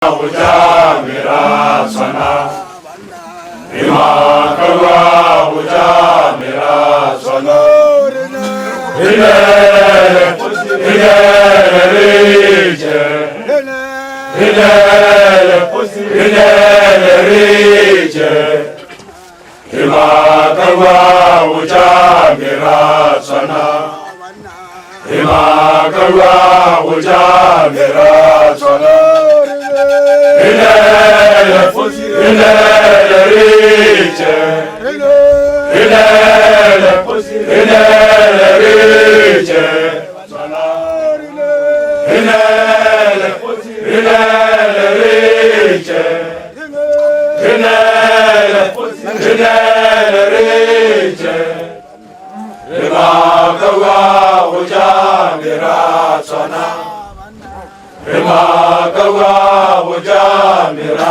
Mera sana, Ima kawa uja mera sana, Hile rije, Hile rije, Ima kawa uja mera sana, Ima kawa uja mera sana. Rima kawa wuja mera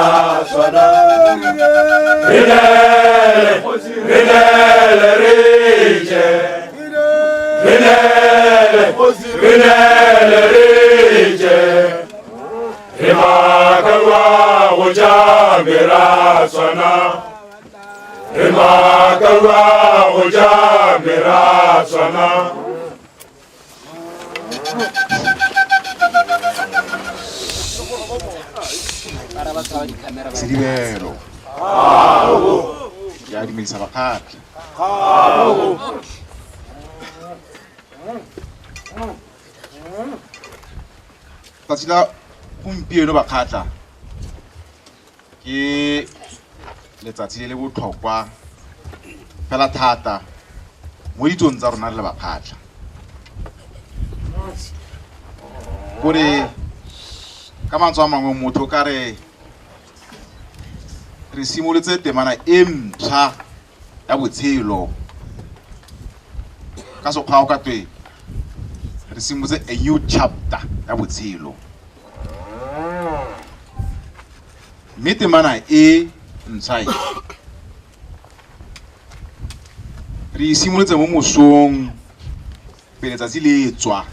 sana, Hile rije, Hile rije, Rima kawa wuja mera sana, Rima kawa wuja mera sana. Silivero. Ya dimilisa bakati. Tasila gompieno bakatla ke letsatsi le botlhokwa fela thata mo ditsong tsa rona le bakatla. Gore ka mantswe a mangwe motho ka re simolotse temana e ntšha ya botshelo ka sekgwa ka twe re simolotse a new chapter ya botshelo, mme temana e ntšha re simolotse mo mosong pele letsatsi le tswa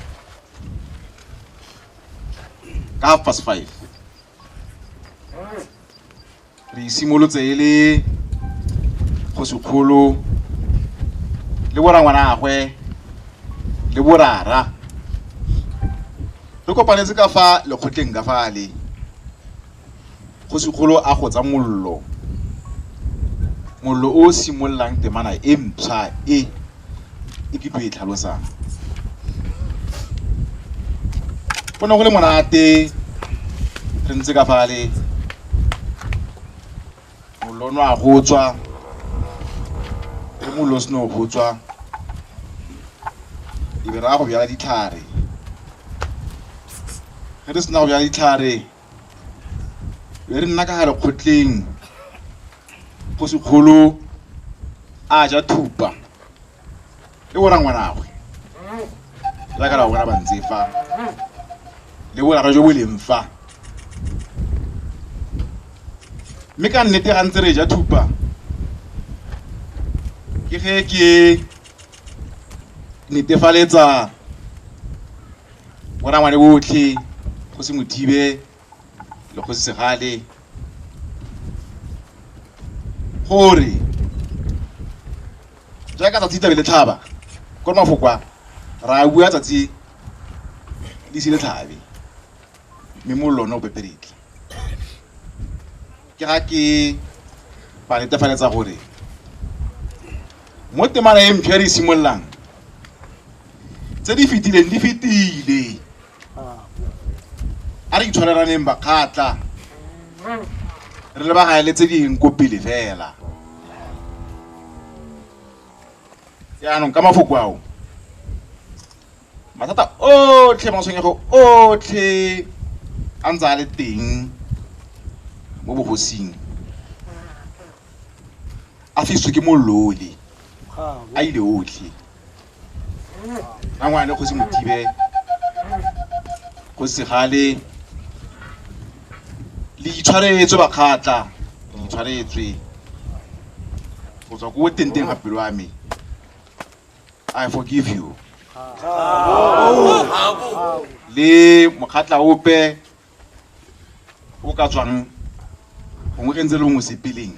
ka 5:30. Re simolotse le Kgosikgolo le borangwana gagwe le borara re kopanetse ka fa lekgotleng ka fale. Kgosikgolo a gotsa mollo o simollang temana e mpšha e ke tlo e tlhalosang. Go ne go le monate re ntse ka fale, mollo no a go tswa le mollo seno go tswa, e be ra go bjala ditlhare. Ge re sena go bjala ditlhare be re nna ka gare kgotleng, Kgosikgolo a ja thupa le borangwanagwe la ka la bona ba ntse fa le borara jo bo leng fa. Mme ka nnete ga ntse re ja thupa ke ge ke netefaletsa borangwane botlhe, Kgosimothibe le Kgosisegale, gore jaaka tsatsi tlabe le tlhaba ko mafokwa ra bua tsatsi le se le tlhabe, mme mollo o peperetle. Ke ga ke ba netefaletsa gore mo temana e mpšha re simollang tse di fetileng di fetile, a re itshwarelaneng bakgatla re le bagaele tse ding ko pele fela. Yaanong ka mafoko ao mathata otlhe, matshwenyego otlhe a ntse a le teng mo bogosing a fiswe ke mollole a ile otlhe. Ngwana Kgosimothibe, Kgosisegale le itshwaretswe bakgatla, le itshwaretswe go tswa ko tenteng ga pelo wa me. I forgive you. Le mokgatla ope o ka tswang gongwe ge ntse le mo sepeleng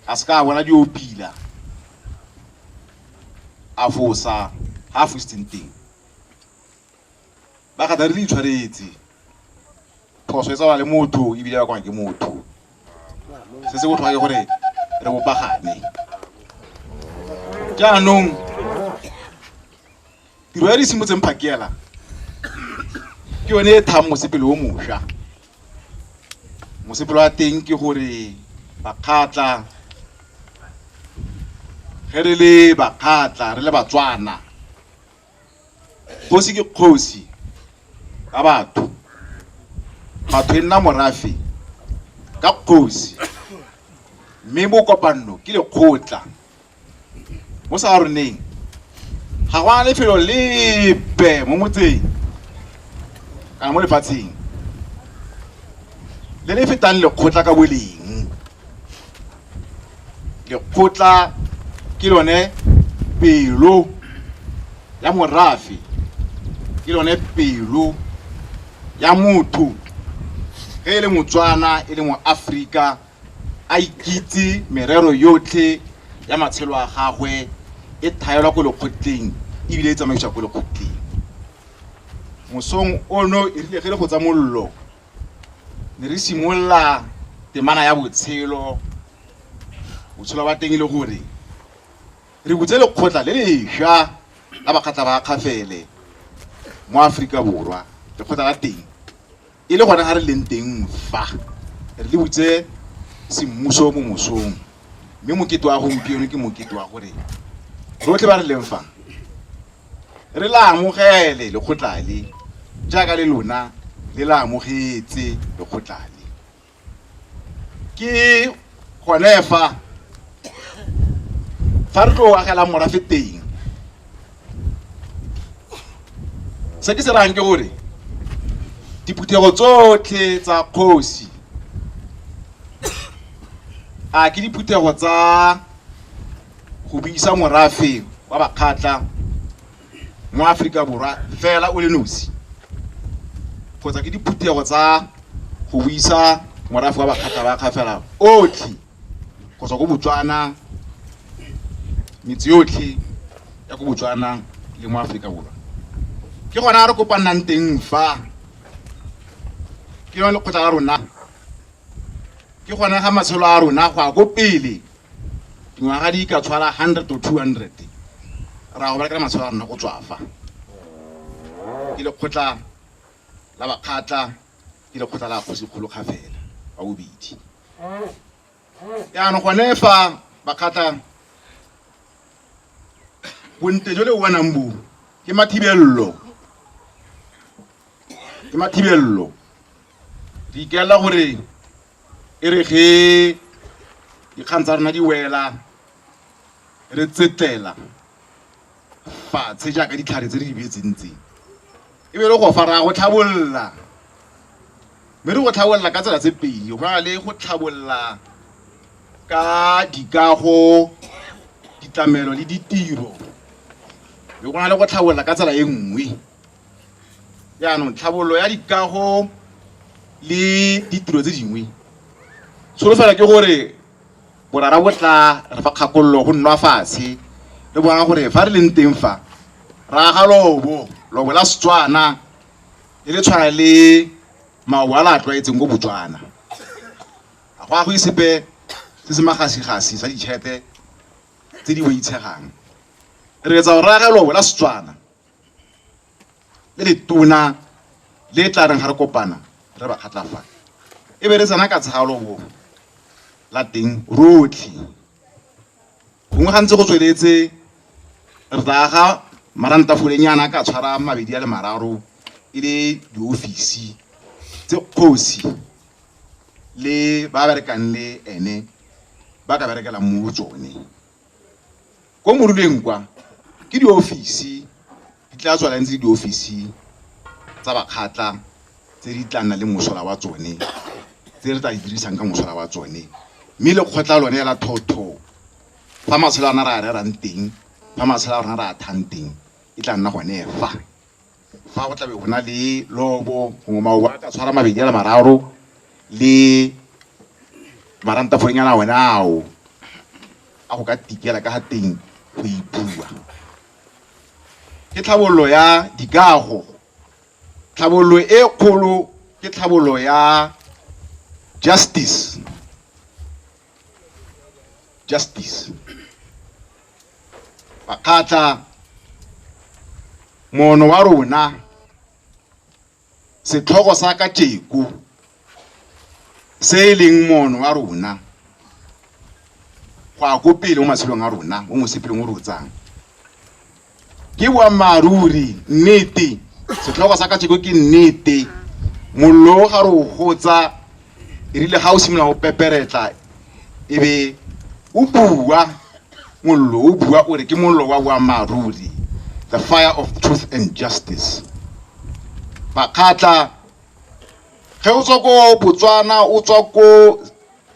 a se ka bona dio pila a fosa ha fositseng teng ba ka re di tshwaretse phoso e tsa le motho e bile ba kwa ke motho se se botlhokwa ke gore re bopagane jaanong tiro ya di simotseng phakela ke yone e thang mosepele o mošwa mosepele wa teng ke gore bakgatla ge re le bakgatla re le batswana kgosi ke kgosi ka batho e nna morafe ka kgosi mme mo kopano ke lekgotla mo sa roneng ga gwa lefelo lepe mo motseng kana mo lefatsheng le le fetang lekgotla ka boleng lekgotla ke lone pelo ya morafe ke lone pelo ya motho ge e le motswana e le mo Afrika a ikitse merero yotlhe ya matshelo a gagwe e thaelwa ko lekgotleng ebile e tsamaiswa ko lekgotleng mosong ono e rile ge le go tsa mollo ne re simolola temana ya botshelo ba teng ile gore re butse lekgotla le lešwa la bakgatla ba Kgafele mo Afrika Borwa lekgotla la teng e le gona ga re leng teng fa re le butse semmuso mo mosong mme mokete wa gompieno ke mokete wa gore rotlhe ba re leng fa re la amogele lekgotla le jaaka le lona le la amogetse lekgotla le ke gone fa re tlo agela morafe teng se ke se rang ke gore diputhego tsotlhe tsa kgosi a ke diputhego tsa go buisa morafe wa bakgatla mo Afrika Borwa fela o le nosi kgotsa ke diputhego tsa go buisa morafe wa bakgatla ba Kgafela otlhe kgotsa go Botswana metsi yotlhe ya go Botswana le mo Afrika Borwa ke gona re kopanang teng fa ke yone lekgotla la rona ke gona ga matshelo a rona go a go pele dingwaga di ka tshwara 100 to 200 ra go berekela matshelo a rona go tswa fa ke lekgotla la bakgatla ke lekgotla la Kgosikgolo Kgafela wa bobedi yaanong gone fa bakgatla bonte jo le o bonang bo ke mathibello di ikela gore e re ge dikgang tsa rona di wela re tsetlela fatshe jaaka ditlhare tse di beetsentseng e be le go fara go tlhabolla mme re go tlhabolla ka tsela tse pedi go na le go tlhabolla ka dikago ditlamelo le ditiro le go na le go tlhabolla ka tsela e nngwe yaanong tlhabollo ya dikago le ditiro tse dingwe solofela ke gore borara botla re fa kgakololo go nna fatshe le bona gore fa re leng teng fa ra ga lobo la Setswana le tshwana le maobo a la tlwaetseng go Botswana a go isepe se se magasigasi sa ditšhete tse di boitshegang re etsa go raga lobo la Setswana le letona le tla reng ga re kopana re ba kgatlafa e be re tsena ka tshalobo la teng rotlhe gongwe gantse go tsweletse re raga marantafolenyana ka tshwara mabedi a le mararo e le diofisi tse kgosi le ba berekang le ene ba ka berekela mo tsone ko moruleng kwa ke diofisi di tla tswala ntse diofisi tsa bakgatla tse di tla nna le mosola wa tsone tse re tla di dirisang ka mosola wa tsone mme le kgotla lone la thotho fa matshelo a rena ra rerang teng fa matshelo a rona ra thang teng e tla nna gone fa fa go tlabe go na le lobo gongwe maoba a ka tshwara mabedi a le mararo le marantaforenyana wena ao a go ka tikela ka ga teng go ipua. Ke tlhabololo ya dikago, tlhabololo e kgolo ke tlhabololo ya justice. Bakgatla mono wa rona setlhogo sa ka tjeko se leng mono wa rona go a go pele mo matshelong a rona mo mosepelong o re o tsang ke boammaaruri nnete. Setlhogo sa ka tjeko ke nnete. Mollo ga re o gotsa erile ga o simolola go peperetla ebe o bua mollo o bua o re ke mollo wa boammaaruri, the fire of truth and justice. Bakgatla ge o tswa ko Botswana, o tswa ko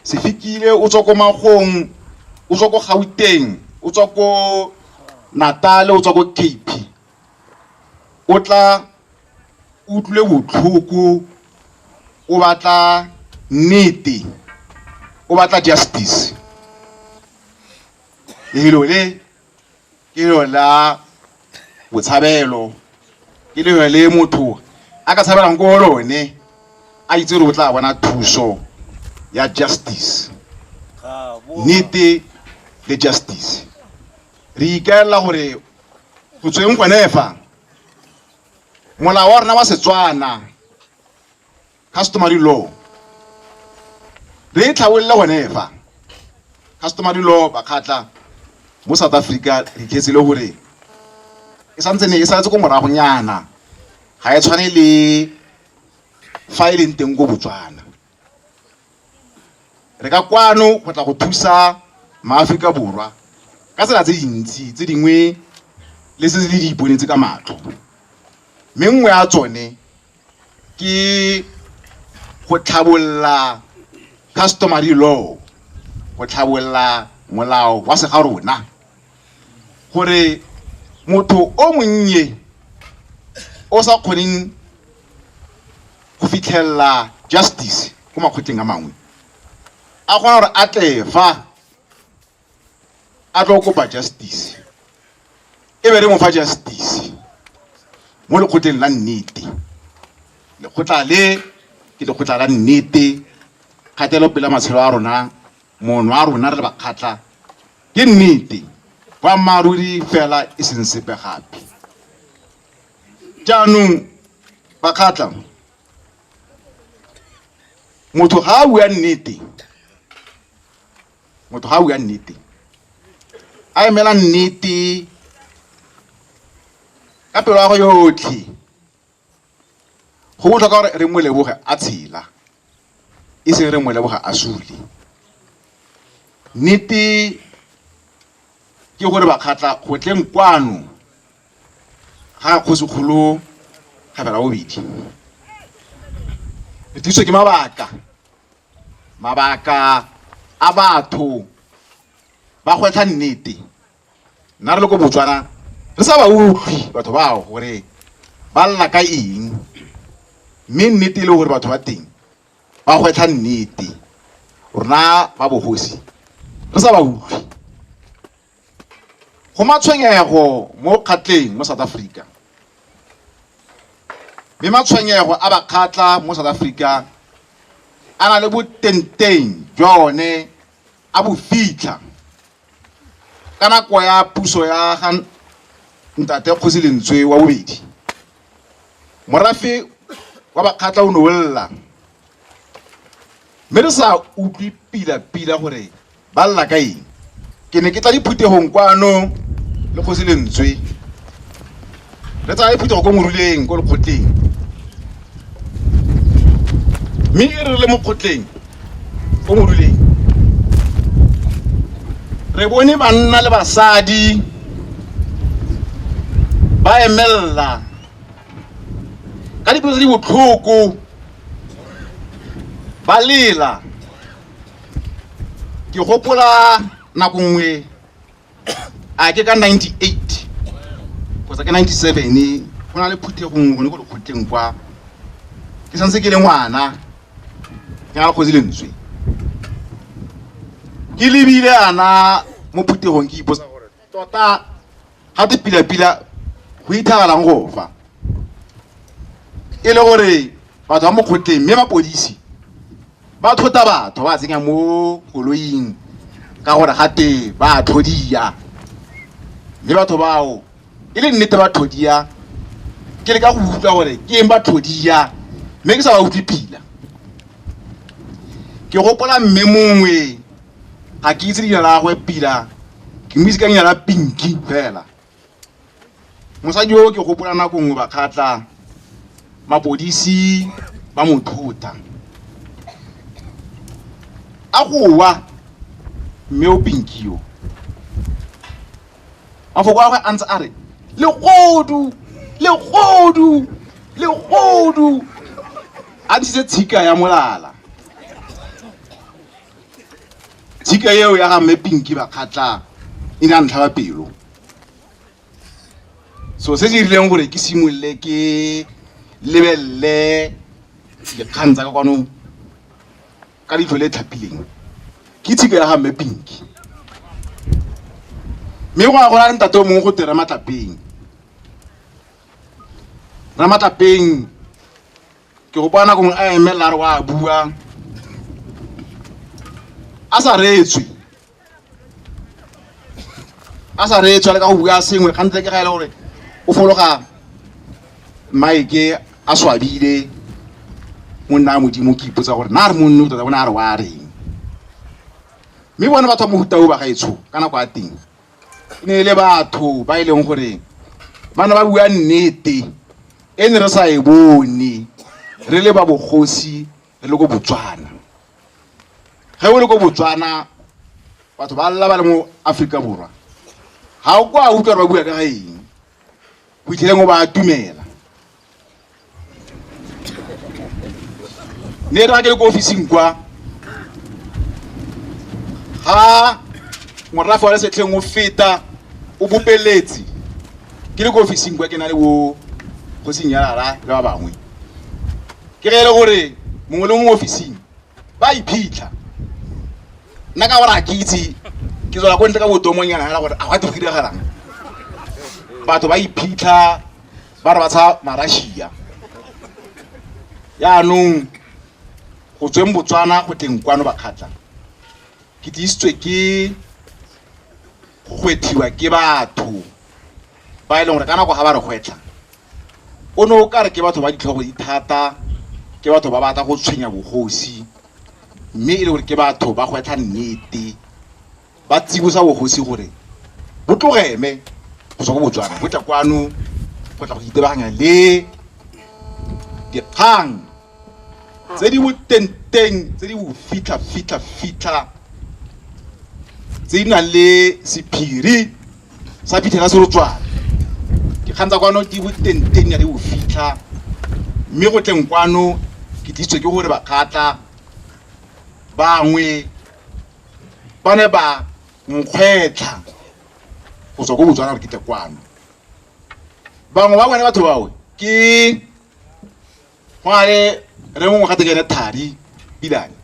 Sefikile, o tswa ko Magong, o tswa ko Gauteng, o tswa ko Natal, o tswa ko Cape, o tla utlwile botlhoko, o batla nnete, o batla justice. Lehelo le ke lehelo la botshabelo, ke lehelo le motho a ka tshabelang ko lone a itse re o tla bona thuso ya justice, nnete le justice. Re ikaela gore go tsweng Kgafela molao wa rona wa Setswana, customary law, re tlhabolle gone fa customary law. Bakgatla mo South Africa re tlhetsele gore e santsene e santse ko moragonyana, ga e tshwane le fa e leng teng ko Botswana. Re ka kwano go tla go thusa maAforika Borwa ka tsela tse dintsi, tse dingwe le se le di iponetse ka matlo. Mme nngwe ya tsone ke go tlhabolla customary law, go tlhabolla molao wa se ga rona, gore motho o monnye o sa kgoneng go fitlhella justice go makgotleng a mangwe a kgona gore a tle fa a tlo kopa justice, e be re mo fa justice mo lekgotleng la nnete. Lekgotla le ke lekgotla la nnete, kgatelopele matshelo a rona, mono a rona re le Bakgatla ke nnete, boammaaruri fela e seng sepe gape. Jaanong Bakgatla, motho ga a bua nnete, motho ga a bua nnete a emela nnete ka pelo ya go yotlhe, go botlhokwa gore re mo leboge a tshela, e seng re mo leboge a sule. Nnete ke gore Bakgatla go tleng kwano ga Kgosikgolo Kgafela bobedi re thuso ke mabaka a batho ba gwetlha nnete. Nna re le ko Botswana re sa ba utlwi batho bao gore ba lla ka eng, mme nnete e le gore batho ba teng ba gwetlha nnete. Rona ba bogosi re sa ba utlwi. Go matshwenyego mo kgatleng mo South Africa, mme matshwenyego a Bakgatla mo South Africa a na le botenteng jwa one a bo fitlha ka nako ya puso ya ga Ntate Kgosilentswe wa bobedi. Morafe wa Bakgatla o nolla, mme re sa utlwi pila gore ba lla ka eng. Ke ne ke tla diphuthegong kwano le Kgosilentswe, re tsaya diphuthego ko moruleng ko lekgotleng, mme e re le mo kgotleng ko moruleng re bone banna le basadi ba emella ka dipelo tse di botlhoko, ba lela. Ke gopola nako nngwe a ke ka 98 kgotsa ke 97 go na le phuthegong gone go le kgotleng kwa ke santse ke le ngwana ke ga Kgosi lentswe ke lebile ana mo phuthegong ke iposa gore tota ga te pila go ithagalang go fa e le gore batho ba mo kgotleng mme mapodisi ba thota batho ba tsenya mo koloing ka gore gate ba thodia mme batho bao e le nnete ba thodia ke le ka go utlwa gore ke eng ba thodia mme ke sa ba utlwe pila ke gopola mme mongwe ga ke itse leina la gagwe pila ke mo itse ka leina la Pinky fela mosadi yo ke gopola nako nngwe ba kgatla mapodisi ba mo thota a go wa mme o Pinky yo mafoko a gagwe a ntse a re legodu a ntshitse tshika ya molala tshika eo ya ga mme Pinky ba kgatla e ne a ntlhaba pelo so se se dirileng gore ke simolole ke lebelele dikgang tsa ka kwano ka leitlho le tlhapileng ke tshika ya ga mme Pinky mme go a gona le ntate o mongwe go te Ramatlapeng ke go bona kongwe a emelela re wa bua a sa reetswe le ka go bua sengwe kgantse ke ga ele gore o fologa maike a swabile monna a modimo ke ipotsa gore na re monne o tota bona a re wa reng mme bone batho ba mohuta o ba gaetsho ka nako ya teng e ne le batho ba e leng gore bana ba bua nnete e ne re sa e bone re le ba bogosi re le go Botswana ge o le go Botswana batho ba lla ba le mo Afrika Borwa ga o kwa utlwa ba bua ka eng go itlheleng o ba atumela ne ra ke le ko ofising kwa ha morafe wa le setlheng o feta o bopeletse ke le ko ofising kwa ke na le bo go senyala le ba bangwe ke ge le gore mongwe le mongwe ofising ba iphitlha nna ka gore a ke itse ke tswela ko ntle ka botomonyana hela gore a gwa te go diragalang batho ba iphitlha ba re ba tsha Marashia yaanong go tsweng Botswana go teng kwano ba kgatla ke tiisitswe ke go gwethiwa ke batho ba e leng gore ka nako ga ba re gwetla o ne o ka re ke batho ba ditlhogo di thata ke batho ba batla go tshwenya bogosi mme e le gore ke batho ba gwetla nnete ba tsibosa bogosi gore bo tlogeme go tswa go Botswana bo tla kwano go tla go itebaganya le dikgang tse di botenteng tse di bo fitlha tse di nang le sephiri sa phithela serotswana dikgang tsa kwano di botenteng ya di bo fitlha mme go tleng kwano ke tlisitswe ke gore ba kgatla bangwe ba ne ba nkgwetlha go tswa go Botswana gore ke tle kwano bangwe ba bone batho bawe ke go ale re mongwe gate ke ene Thari Pilane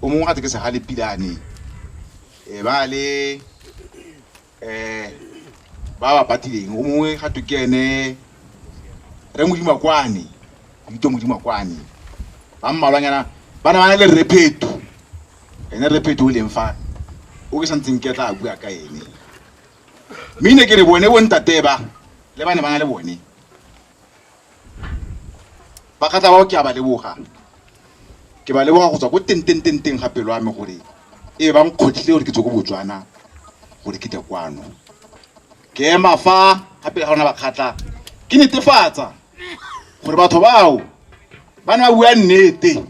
o mongwe gate ke Segale Pilane ba le ba ba patileng o mongwe gate ke ene re Modimakwane Dito Modimakwane ba mmalwanyana ba na le Repeto ene Repeto o leng fa o ke santseng ke tla bua ka ene mine ke re bone bo ntate ba le bane ba na le bone ba kgatla ba o ke a ba leboga go tswa go teng ga pelo a me gore e ba nkgotlile gore ke tswe go Botswana gore ke tle kwano ke ema fa gape ga ona ba kgatla ke netefatsa gore batho bao ba na bua nnete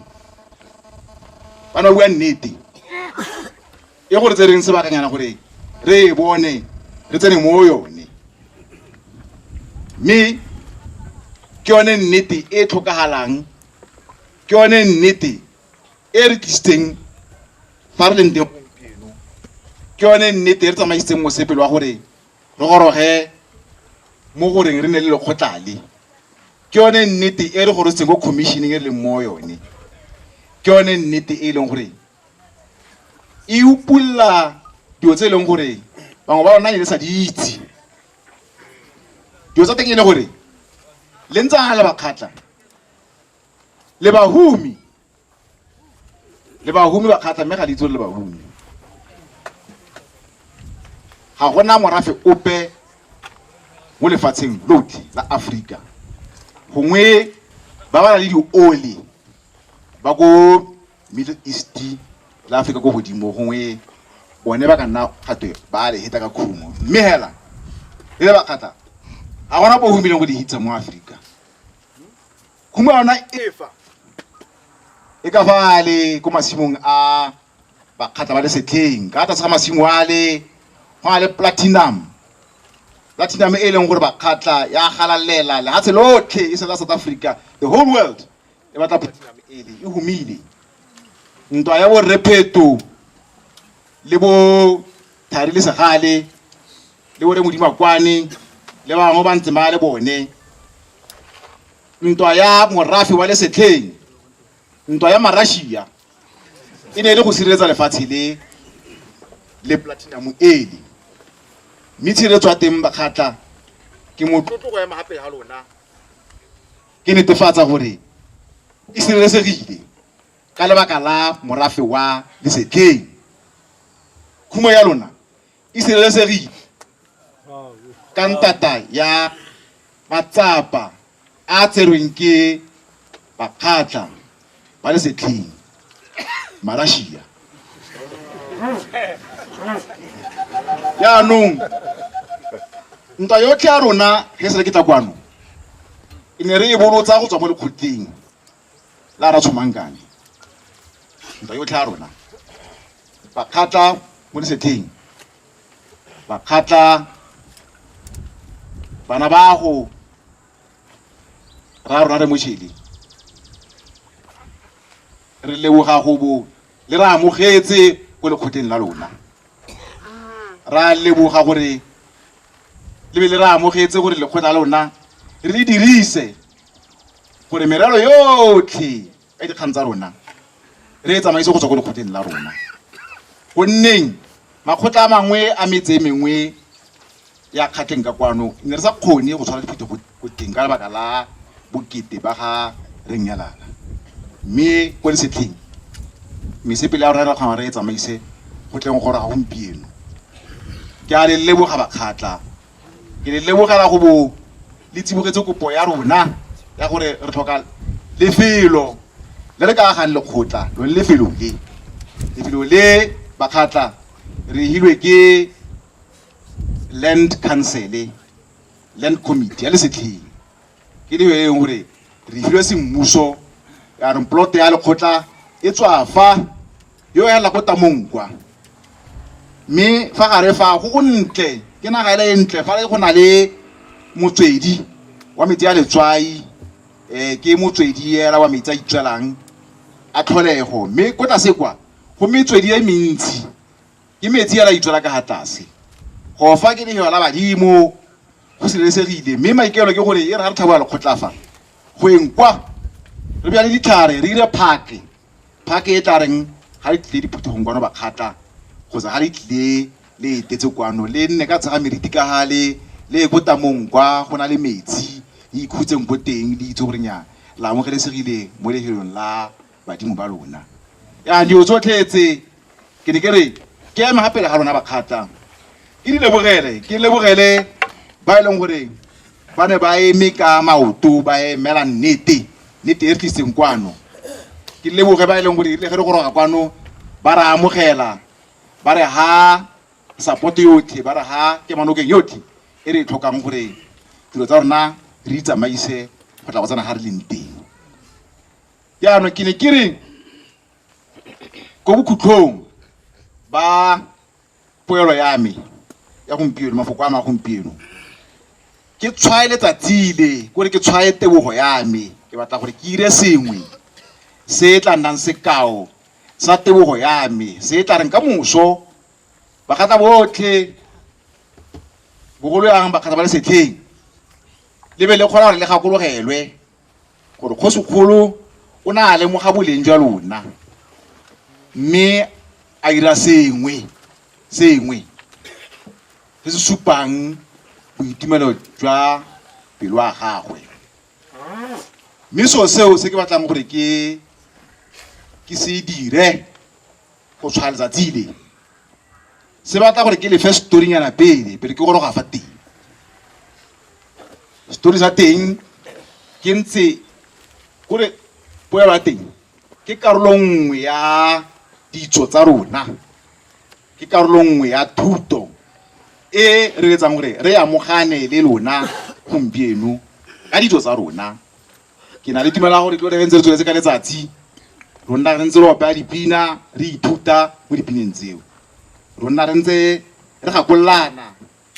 e gore tse reng se bakanyana gore re e bone re tsene mo yone mme ke yone nnete e tlhokagalang ke yone nnete e re tlisitseng fa re leng teng ke yone nnete e re tsamaisitseng mosepele wa gore re goroge mo goreng re ne le lekgotlale ke yone nnete e re gore se go commissioning e le mo yone ke yone nnete e leng gore e upulla dio tse leng gore bangwe ba bona ile sa di itse dio tsa teng e le gore le ntse le bakgatla le bahumi ba kgatla mme ga le itse le bahumi ga gona morafe ope mo lefatsheng lotlhe la Africa gongwe ba bana le di-oli ba go Middle East la Africa go godimo gongwe bone ba ka nna gato ba le heta ka khumo mme hela le ba kgatla ga gona bo humileng go di hitsa mo Africa khumo yona efa e ka fale ko masimong a ba kgatla ba le setlheng ka ta sa masimo ale go le platinum e leng gore ba kgatla ya galalela le ha se lotlhe e se la South Africa the whole world e batla platinum e humile ntwa ya bo repeto le bo thari le segale le bo re modimakwane le bangwe ba ntse ba le bone ntwa ya morafi wa le setlheng ntwa ya marashia e ne le go sireletsa lefatshe le platinum mme tshireletso ya teng bakgatla ke motlotlo go ya mahape ha lona ke netefatsa gore e sireletsegile ka lebaka la morafe wa lesetlheng khumo ya lona e sireletsegile ka ntata ya matsapa a tserweng ke bakgatla ba lesetlheng marashia yaanong ntwa yotlhe ya rona ge se re ke tla kwano e ne re e bolotsa go tswa mo lekgotleng la ra tshomangane ntwa yotlhe ya rona bakgatla mo lesetlheng bakgatla bana ba go ra rona re motšhele re leboga go bo le re amogetse ko lekgotleng la lona ra leboga gore le be le re amogetse gore lekgotla la lona re le dirise gore meralo yotlhe e dikgang tsa rona re e tsamaise go tswa ko lekgotleng la rona gonneng makgotla a mangwe a metse mengwe ya kgatlheng ka kwano ne re sa kgone go tshwara diphetogo go teng ka lebaka la bokete ba ga re nyalana mme ko lesetlheng mesepele ya rona re kgona re e tsamaise go tleng gore ga gompieno ke a le leboga bakgatla ke le lebogela go bo le tsibogetse kopo ya rona ya gore re tlhoka lefelo le re ka agang lekgotla lo lefelo le bakgatla re hilwe ke land council land committee ya lesetlheng ke le eng gore re hilwe semmuso ya re plot ya lekgotla e tswa fa yo ya la go tamonkwa mme fa gare fa go ntle ke naga ile ntle fa go na le motswedi wa metsi ya letswai ke motswedi era wa metsi a itswelang a tlholego mme go tla se kwa go metswedi e mentsi ke metsi ya la itswela ka hatase go fa ke le la badimo go sireletsegile mme maikelo ke gore e re ha re thaba le khotlafa go enkwa re bya le ditlhare re ile park e tla reng ga le tle diphutogong kwano bakgatla go sa ga le tle le tetse kwano le nne ka tsega meriti ka hale le go tamonkwa go na le metsi e ikhutseng go teng di itse gore nya la amogelesegile mo lehelong la badimo ba lona ya dio tsotlhetse ke ne ke re ke ema gape le ga lona bakgatla ke lebogele ba e leng gore ba ne ba eme ka maoto ba emela nnete e tliseng kwano ke leboge ba e leng gore le ge re goroga kwano ba re amogela ba re ha support yotlhe ba re ha ke manokeng yotlhe e re tlhokang gore tiro tsa rona re itsamaise go tla go tsena ga re leng teng yaanong ke ne ke re ko bokhutlhong ba poelo ya me ya gompieno mafoko a magompieno ke tshwae letsatsi le kore ke tshwae tebogo ya me ke batla gore ke ire sengwe se tla nnang sekao sa tebogo ya me se tla reng ka moso bakgatla botlhe bogolo yang bakgatla ba lesetlheng le be le kgona gore le gakologelwe gore Kgosikgolo o na le mogaboleng jwa lona mme a ira sengwe se se supang boitumelo jwa pelo ya gagwe mme seo se ke batlang gore ke se dire go tshwara letsatsi le se batla gore ke le fe storynyana pele ke gore ga fa teng story sa teng ke ntse gore poelo ya teng ke karolo nngwe ya ditso tsa rona ke karolo nngwe ya thuto e re etsang gore re amogane le lona gompieno ka ditso tsa rona ke na le tumela gore ke re ntse re tswetse ka letsatsi rona re ntse re opela dipina re ithuta mo dipineng tseo rona re ntse re gakolana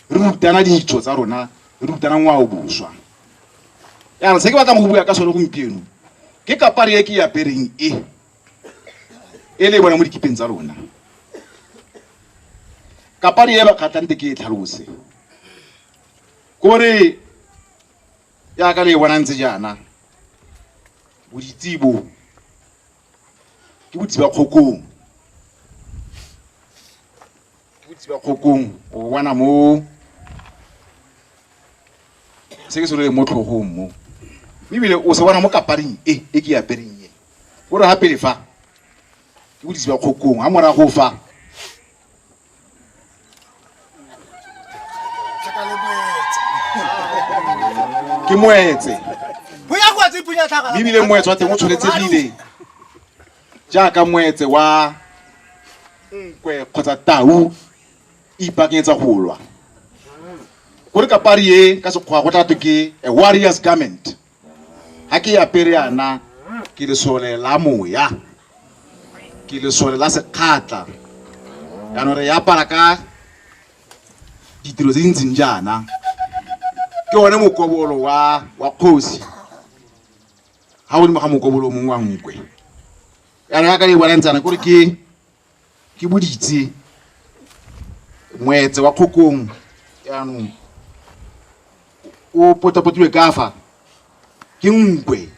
re rutana ditso tsa rona re rutana ngwao boswa ya se ke batlang go bua ka sone gompieno ke kapari e ke ya pereng e le bona mo dikipeng tsa rona kapari e ba khatlante ke tlhalose gore ya ka le bona ntse jana boditsibo ke botsiba kgokong o bona mo se ke se le mo tlhogong mo bibele o se bona mo kaparing e ke ya pereng e gore ha pele fa ke botsiba kgokong ha mora go fa ke moetse bibele moetse wa teng o tshwanetse bile jaaka moetse wa nkwe kgotsa tau ipakanyetsa go lwa gore kapari e ka sekgwa go tla ke a warrior's garment ha ke ya pere yana ke lesole la moya ke lesole la sekgatla ya no re ya para ka ditiro tse dintseng jana ke one mokobolo wa kgosi ha o di moga mokobolo mongwe wa nkwe ya ka le bona ntsana gore ke boditse moetse wa kgokong yaanong o potapotilwe ka fa ke nkwe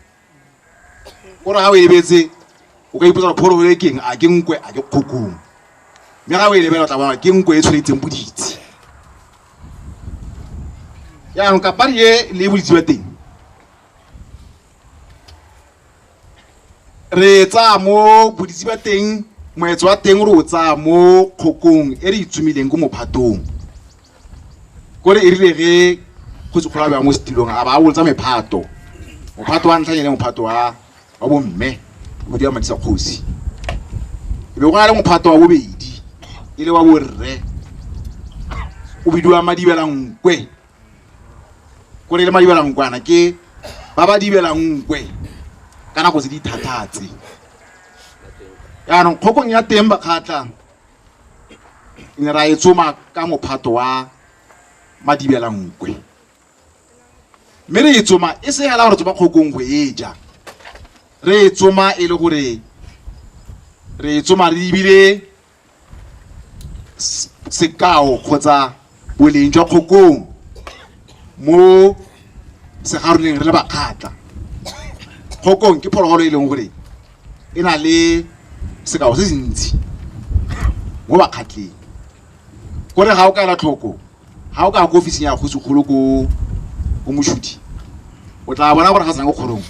gore ga o lebetse o ka ipotsa pholo le keng a ke nkwe a ke kgokong mme ga o lebela tla bona ke nkwe e tshwanetseng boditse yaanong kapari e le boditse ba teng re tsa mo boditse ba teng moetse wa teng re o tsa mo kgokong e re itsumileng go mophatong gore e rile ge Kgosikgolo ba mo setilong a ba a boltsa mephato mophato wa ntlhanyene mophato wa bomme go dia madisa kgosi e be go na le mophato wa bobedi e le wa borre o bidiwa madibela nkwe gore le madibela nkwana ke ba ba dibela nkwe kana go se di thathatse yaanong kgokong ya teng ba kgatla ne ra e tsoma ka mophato wa madibela nkwe mme re e tsoma e se hela gore tsoma kgokong go eja re e tsoma e le gore re e tsoma re dibile sekao kgotsa boleng jwa kgokong mo segaroleng re le bakgatla kgokong ke phologolo e leng gore e na le sekao se se ntsi mo bakgatleng gore ga o ka ela tlhoko ga o ka go ofising ya Kgosikgolo ko mošhuti o tla bona gore ga tsena go kgorong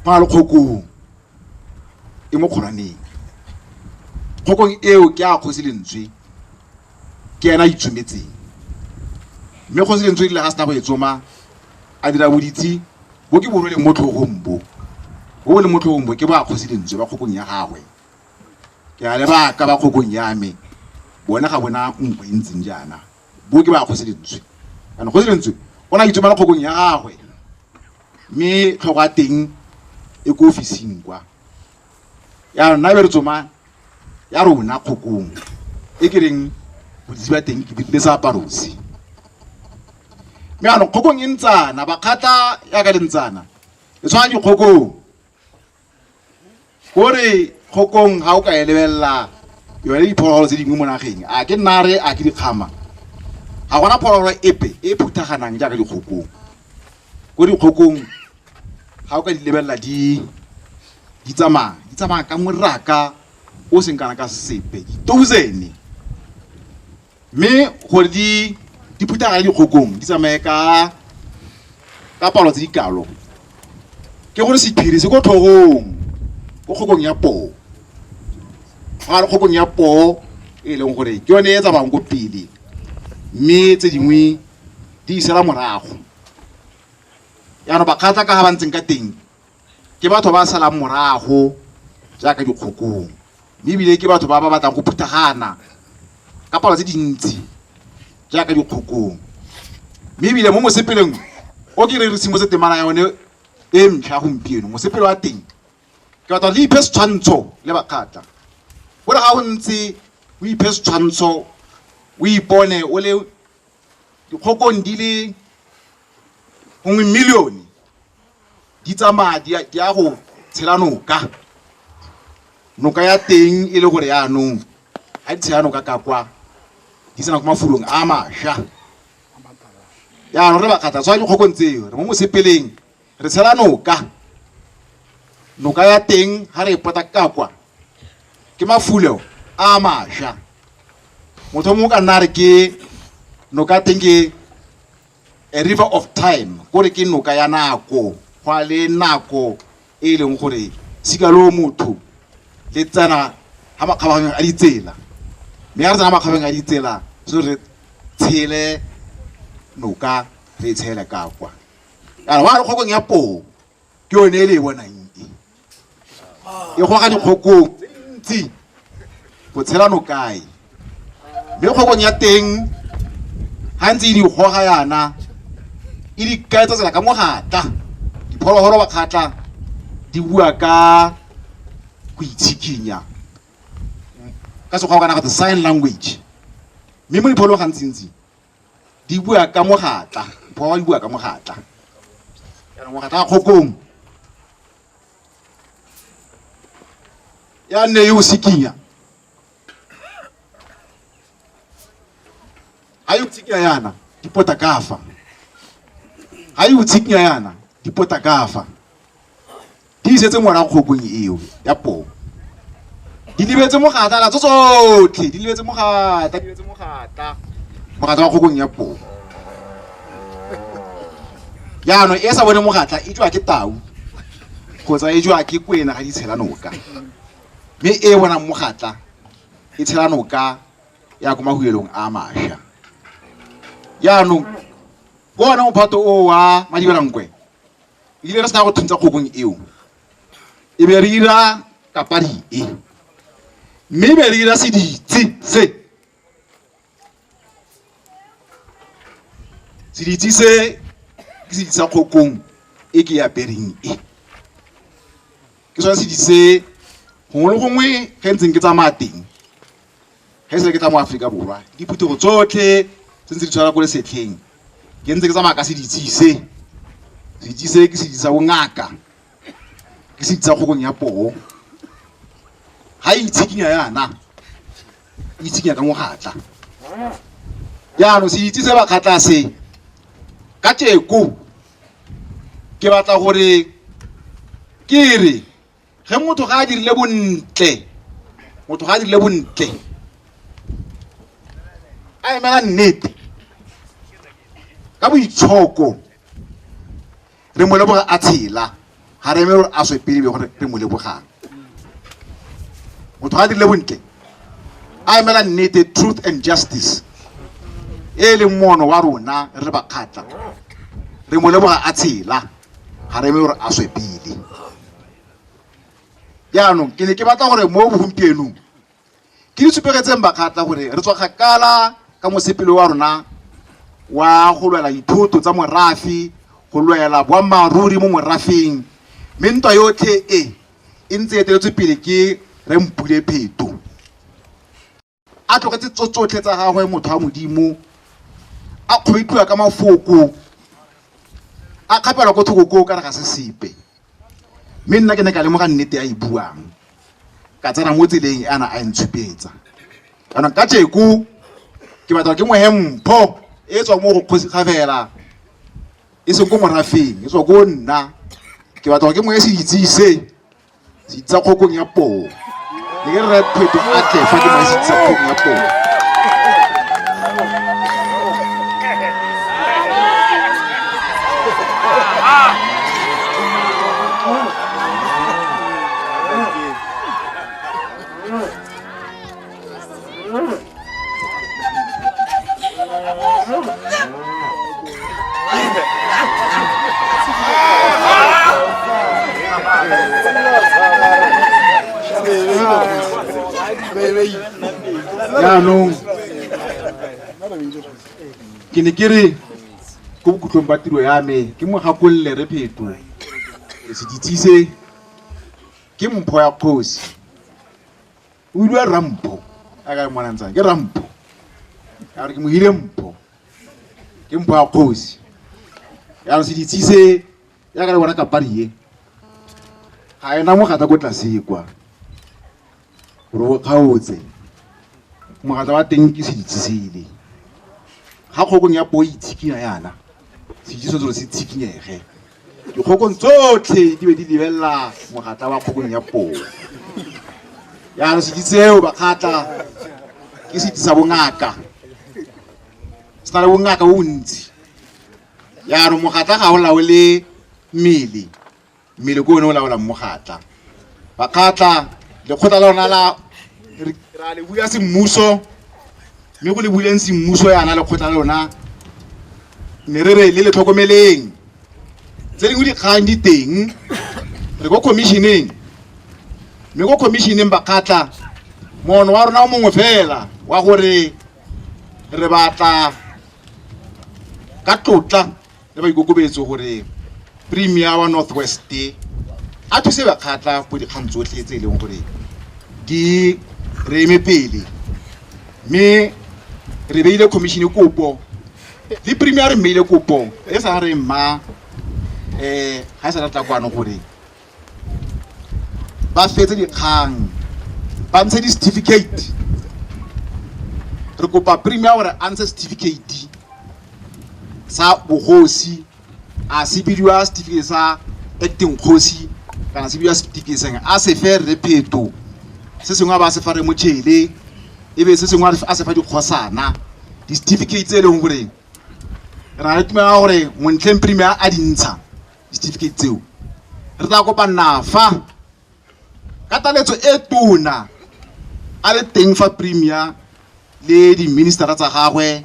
go na le kgokong e mo kgoraneng kgokong eo ke a Kgosi lentswe ke ena itsometseng mme Kgosi lentswe ile ga sena go e tsoma a dira boditsi bo ke borweleng mo tlhogong bo le mo tlhogong bo ke ba Kgosi lentswe ba kgokong ya gagwe ke a leba ka ba kgokong ya me bona ga bona nkwe ntseng jana bo ke ba Kgosi lentswe kana Kgosi lentswe o na itsoma kgokong ya gagwe mme tlhogo a teng e ko ofising kwa ya nna be re tsoma ya rona kgokong e ke reng boditsi ba teng ke dirile sa aparose mme ano kgokong e ntsana bakgatla ya ka le ntsana e tshwana dikgokong gore kgokong ga o ka e lebelela yone diphologolo tse dingwe mo nageng a ke nnare a ke dikgama ga gona phologolo epe e phuthaganang jaaka dikgokong go dikgokong ga o ka di lebelela di tsamaya ka moraka o seng kana ka sepe di-thousand mme gore di phutagale dikgokong di tsamaye ka palo tse di kalo ke gore sephiri se ko tlhogong ko kgokong ya poo ga re kgokong ya poo e leng gore ke yone e tsamayang ko pele mme tse dingwe di isela morago yaanong bakgatla ka ga ba ntseng ka teng ke batho ba salang morago jaaka dikgokong mme ebile ke batho ba batlang go phuthagana ka palo tse dintsi jaaka dikgokong mme ebile mo mosepeleng o ke re simotse temana yone e ntšha gompieno mosepele wa teng ke batla le iphe setshwantsho le bakgatla gore ga o ntse o iphe setshwantsho o ipone o le dikgokong di le gongwe milione di tsamaya di ya go tshela noka ya teng e le gore yaanong ga di tshela noka ka kwa di tsena ko mafulong a mašwa yaanong re bakgatla tshwa dikgokong tseo re mo mosepeleng re tshela noka ya teng ga re ipota ka kwa ke mafulo a mašwa motho mo ka nna re ke noka ya teng ke a river of time gore ke noka ya nako go a le nako e leng gore sikalo motho le tsena ga makgabageng a ditsela mme ga re tsena makgabageng a ditsela so re tshele noka re tshele ka kwa yaanong wa re kgokong ya poo ke yone e le e bonang e goga dikgokong tse ntsi go tshela nokae mme kgokong ya teng ga ntse e di goga yana e di kaetsa tsela ka mogatla diphologolo bakgatla di bua ka go itshikinya ka sekgwa kana ga sign language mme mo diphologolo gantsintsi di bua ka mogatla diphologolo di bua ka mogatla yaanong mogatla wa kgokong ya nne yo sikinya ga yo tsikinya yana dipota ka fa ga yo tsikinya yana dipota ka fa di isetse morago kgokong eo ya poo di lebetse mogatla la tsotlhe di lebetse mogatla wa kgokong ya poo yaanong e sa bone mogatla e jwa ke tau kgotsa e jwa ke kwena ga di tshela noka mme e bonang mogatla e tshela noka ya ko mahuelong a mašwa yaanong ko ona mophato o wa madibelankwe ile re sena go thuntsa kgokong eo e be re ira kapadi e mme be re ira seditsi se ke seditsi sa kgokong e ke apereng e ke sone seditsi se gongwe le gongwe ge ntseng ke tsamaya teng ge se ke tla mo Aforika Borwa diphetogo tsotlhe tse ntse di tshwara ko lesetlheng ke ntse ke tsamaya ka seditsi se ke seditsi sa bongaka ke seditsi sa kgokong ya poo ga e itshikinya yana e itshikinya ka mogatla yaanong seditsi se bakgatla se ka teko ke batla gore ke re ge motho ga a dirile bontle a emela nnete ka boitshoko re mo leboga a tshela ga re eme gore a swepele be gore re mo lebogang motho ga a dirile bontle a emela nnete truth and justice e leng mono wa rona re bakgatla re mo leboga a tshela ga re eme gore a swepele yaanong ke ne ke batla gore mo bogompienong ke di supegetseng bakgatla gore re tswa kgakala ka mosepele wa rona wa go lwela dithoto tsa morafe go lwela boammaaruri mo morafeng mme ntwa yotlhe e ntse e eteletswe pele ke Rempule Pheto a tlogetse tsotlhe tsa gagwe motho wa modimo a kgwetliwa ka mafoko a kgapelwa ko thoko ka re ga se sepe mme nna ke ne ka lemoga nnete a e buang ka tsena mo tseleng ana a ntshupetsa kana ka tsheko ke batla ke mohempho e tswa mo go Kgafela e seng ko morafeng e tswa ko nna ke batla ke mo se itsise se itsa kgokong ya poo le ke re Pheto a tle fa ke mo se itsa kgokong ya poo. Yaanong ke ne ke re ko bokutlong ba tiro ya me ke mo gakolle re Pheto se ditsise ke mpho ya kgosi o dua rampo a ka monantsang ke rampo a re ke mo hile mpho ke mpho ya kgosi ya se ditsise ya ka re bona kapari ga ena mo gata go tlase kwa ro kgaotse mogata wa teng ke se ditsisile ga kgokong ya poo itshikina yana se ditso tsone se tshikinyege dikgokong tsotlhe di be di lebella mogata wa kgokong ya poo yana se ditseo ba kgatla ke se ditsa bongaka se na le bongaka o ntsi yana mogata ga o laole mmele ko one o laolang mogata ba kgatla lekgotla la rona la ra le buya semmuso mme go le buleng semmuso yana lekgotla la rona ne re re le tlhokomeleng tse dingwe dikgang di teng re go commissioneng mme go commissioneng ba kgatla mono wa rona o mongwe fela wa gore re batla ka tlotla le ba ikokobetso gore premier wa Northwest a thuse ba kgatla go dikgang tsotlhe tse e leng gore di re eme pele mme re beile commission kopo le premier mail kopo e sa re mma ga e sa tla kwano gore ba fetse dikgang ba ntshe di-certificate re kopa premier gore a ntshe certificate sa bogosi a se bidiwa certificate sa acting kgosi kana se bidiwa certificate seng a se fe re Pheto se sengwe ba se fare motšhele e be se sengwe a se fa dikgosana di-certificate tse e leng gore ra re tumela gore montleng premier a dintsha di-certificate tseo re tla kopa nafa ka taletso e tona a le teng fa premier le di-ministera tsa gagwe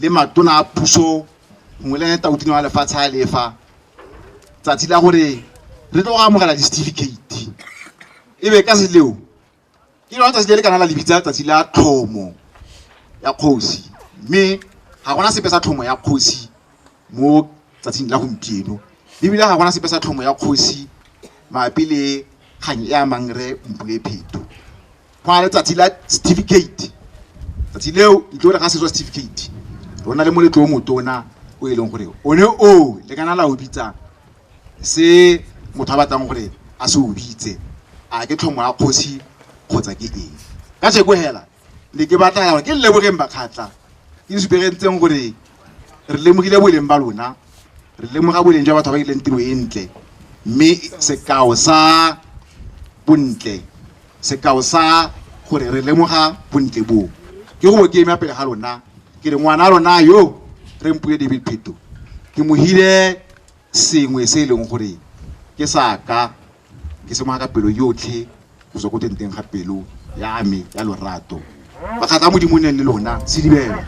le matona a puso gongwe le tautino wa lefatshe a lefa tsatsi la gore re tlo go amogela di-certificate e be ka se leo ke lona tsatsi le le kana la lebitsa tsatsi la tlhomo ya kgosi mme ga gona sepe sa tlhomo ya kgosi mo tsatsing la gompieno ebile ga gona sepe sa tlhomo ya kgosi mabapi le kgang e amang re Mpule Pheto go na le tsatsi la certificate tsatsi leo ntlo re ga se tswa certificate rona le moletlo o motona o e leng gore one o le kana la o bitsa se motho a batlang gore a se o bitse a ke tlhomo ya kgosi kgotsa ke eng ka tsheko hela le ke batla gore ke lebogeng ba kgatla ke di superentseng gore re lemogile boleng ba lona re lemoga boleng jwa batho ba ileng tiro e ntle mme sekao sa bontle sekao sa gore re lemoga bontle bo ke go bo ke eme pele ga lona ke re ngwana lona yo re Mpule David Pheto ke mo hile sengwe se e leng gore ke saka ke se moga ka pelo yotlhe go tswa go teng ga pelo ya me ya lorato ba kgatla modimo le lona se dibela